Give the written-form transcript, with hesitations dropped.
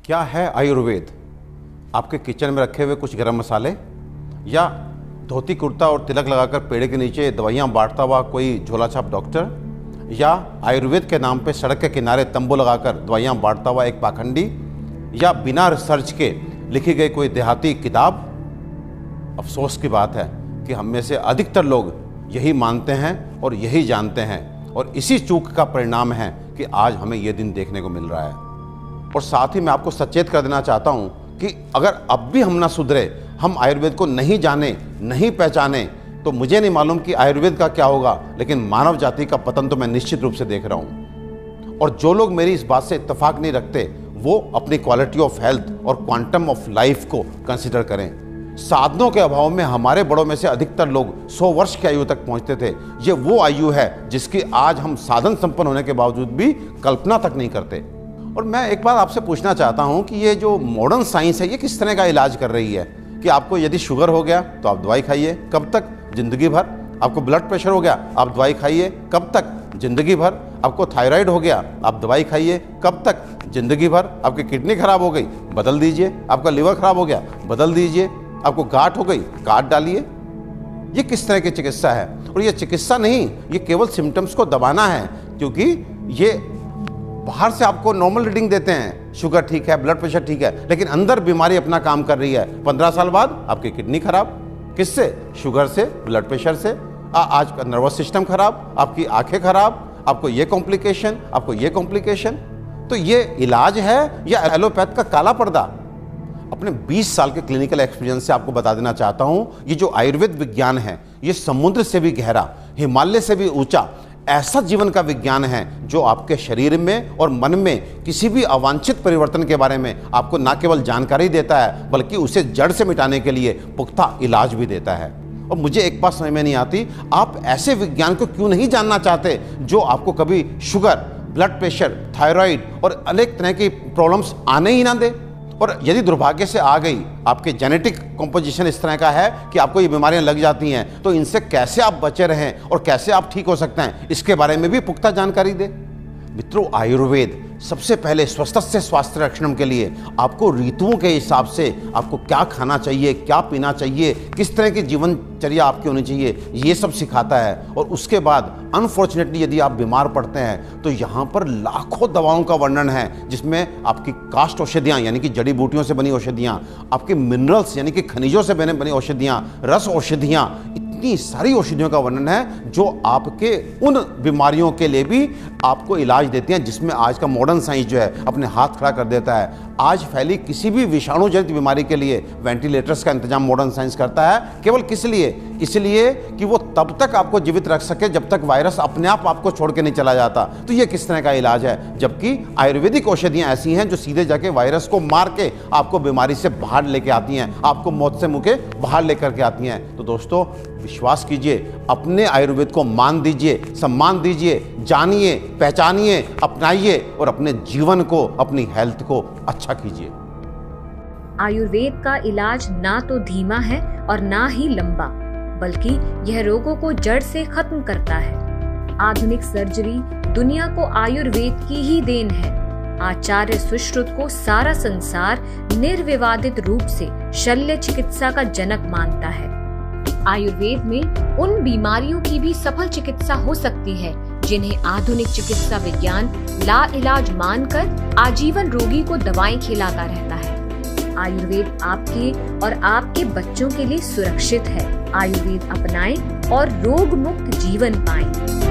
क्या है आयुर्वेद? आपके किचन में रखे हुए कुछ गरम मसाले, या धोती कुर्ता और तिलक लगाकर पेड़ के नीचे दवाइयाँ बांटता हुआ कोई झोला छाप डॉक्टर, या आयुर्वेद के नाम पे सड़क के किनारे तंबू लगाकर दवाइयाँ बांटता हुआ एक पाखंडी, या बिना रिसर्च के लिखी गई कोई देहाती किताब। अफसोस की बात है कि हम में से अधिकतर लोग यही मानते हैं और यही जानते हैं, और इसी चूक का परिणाम है कि आज हमें यह दिन देखने को मिल रहा है। और साथ ही मैं आपको सचेत कर देना चाहता हूं कि अगर अब भी हम ना सुधरे, हम आयुर्वेद को नहीं जाने, नहीं पहचाने, तो मुझे नहीं मालूम कि आयुर्वेद का क्या होगा, लेकिन मानव जाति का पतन तो मैं निश्चित रूप से देख रहा हूं। और जो लोग मेरी इस बात से इत्तेफाक नहीं रखते, वो अपनी क्वालिटी ऑफ हेल्थ और क्वांटम ऑफ लाइफ को कंसिडर करें। साधनों के अभाव में हमारे बड़ों में से अधिकतर लोग 100 वर्ष की आयु तक पहुंचते थे। ये वो आयु है जिसकी आज हम साधन संपन्न होने के बावजूद भी कल्पना तक नहीं करते। और मैं एक बार आपसे पूछना चाहता हूं कि ये जो मॉडर्न साइंस है, ये किस तरह का इलाज कर रही है? कि आपको यदि शुगर हो गया तो आप दवाई खाइए, कब तक? जिंदगी भर। आपको ब्लड प्रेशर हो गया, आप दवाई खाइए, कब तक? जिंदगी भर। आपको थायराइड हो गया, आप दवाई खाइए, कब तक? जिंदगी भर। आपकी किडनी खराब हो गई, बदल दीजिए। आपका लिवर खराब हो गया, बदल दीजिए। आपको गांठ हो गई, काट डालिए। ये किस तरह की चिकित्सा है? और ये चिकित्सा नहीं, ये केवल सिम्टम्स को दबाना है, क्योंकि ये बाहर से आपको नॉर्मल रीडिंग देते हैं, शुगर ठीक है, ब्लड प्रेशर ठीक है, लेकिन अंदर बीमारी अपना काम कर रही है। 15 साल बाद आपकी किडनी खराब, किससे? शुगर से, ब्लड प्रेशर से। आज का नर्वस सिस्टम खराब, आपकी आंखें खराब, आपको ये कॉम्प्लिकेशन, आपको ये कॉम्प्लिकेशन। तो ये इलाज है या एलोपैथ का काला पर्दा? अपने 20 साल के क्लिनिकल एक्सपीरियंस से आपको बता देना चाहता हूं, ये जो आयुर्वेद विज्ञान है, ये समुद्र से भी गहरा, हिमालय से भी ऊंचा ऐसा जीवन का विज्ञान है जो आपके शरीर में और मन में किसी भी अवांछित परिवर्तन के बारे में आपको न केवल जानकारी देता है, बल्कि उसे जड़ से मिटाने के लिए पुख्ता इलाज भी देता है। और मुझे एक बात समझ में नहीं आती, आप ऐसे विज्ञान को क्यों नहीं जानना चाहते जो आपको कभी शुगर, ब्लड प्रेशर, थायराइड और अनेक तरह की प्रॉब्लम्स आने ही ना दे। और यदि दुर्भाग्य से आ गई, आपके जेनेटिक कॉम्पोजिशन इस तरह का है कि आपको ये बीमारियां लग जाती हैं, तो इनसे कैसे आप बचे रहें और कैसे आप ठीक हो सकते हैं, इसके बारे में भी पुख्ता जानकारी दे। मित्रों, आयुर्वेद सबसे पहले स्वस्थस्य स्वास्थ्य रक्षणम के लिए आपको ऋतुओं के हिसाब से आपको क्या खाना चाहिए, क्या पीना चाहिए, किस तरह की जीवनचर्या आपकी होनी चाहिए, ये सब सिखाता है। और उसके बाद अनफॉर्चुनेटली यदि आप बीमार पड़ते हैं तो यहाँ पर लाखों दवाओं का वर्णन है, जिसमें आपकी काष्ठ औषधियाँ यानी कि जड़ी बूटियों से बनी औषधियाँ, आपके मिनरल्स यानी कि खनिजों से बनी औषधियाँ, रस औषधियाँ, इतनी सारी औषधियों का वर्णन है जो आपके उन बीमारियों के लिए भी आपको इलाज देती हैं, जिसमें आज का मॉडर्न साइंस जो है अपने हाथ खड़ा कर देता है। आज फैली किसी भी विषाणु जनित बीमारी के लिए वेंटिलेटर्स का इंतजाम मॉडर्न साइंस करता है। केवल किस लिए? इसलिए कि वो तब तक आपको जीवित रख सके जब तक वायरस अपने आप आपको छोड़ के नहीं चला जाता। तो ये किस तरह का इलाज है? जबकि आयुर्वेदिक औषधियां ऐसी हैं जो सीधे जाके वायरस को मार के आपको बीमारी से बाहर लेके आती हैं, आपको मौत से मुँह के बाहर लेकर के आती हैं। तो दोस्तों, विश्वास कीजिए, अपने आयुर्वेद को मान दीजिए, सम्मान दीजिए, जानिए, पहचानिए, अपनाइए और अपने जीवन को, अपनी हेल्थ को अच्छा कीजिए। आयुर्वेद का इलाज ना तो धीमा है और ना ही लंबा, बल्कि यह रोगों को जड़ से खत्म करता है। आधुनिक सर्जरी दुनिया को आयुर्वेद की ही देन है। आचार्य सुश्रुत को सारा संसार निर्विवादित रूप से शल्य चिकित्सा का जनक मानता है। आयुर्वेद में उन बीमारियों की भी सफल चिकित्सा हो सकती है जिन्हें आधुनिक चिकित्सा विज्ञान लाइलाज मानकर आजीवन रोगी को दवाएं खिलाता रहता है। आयुर्वेद आपके और आपके बच्चों के लिए सुरक्षित है। आयुर्वेद अपनाएं और रोग मुक्त जीवन पाएं।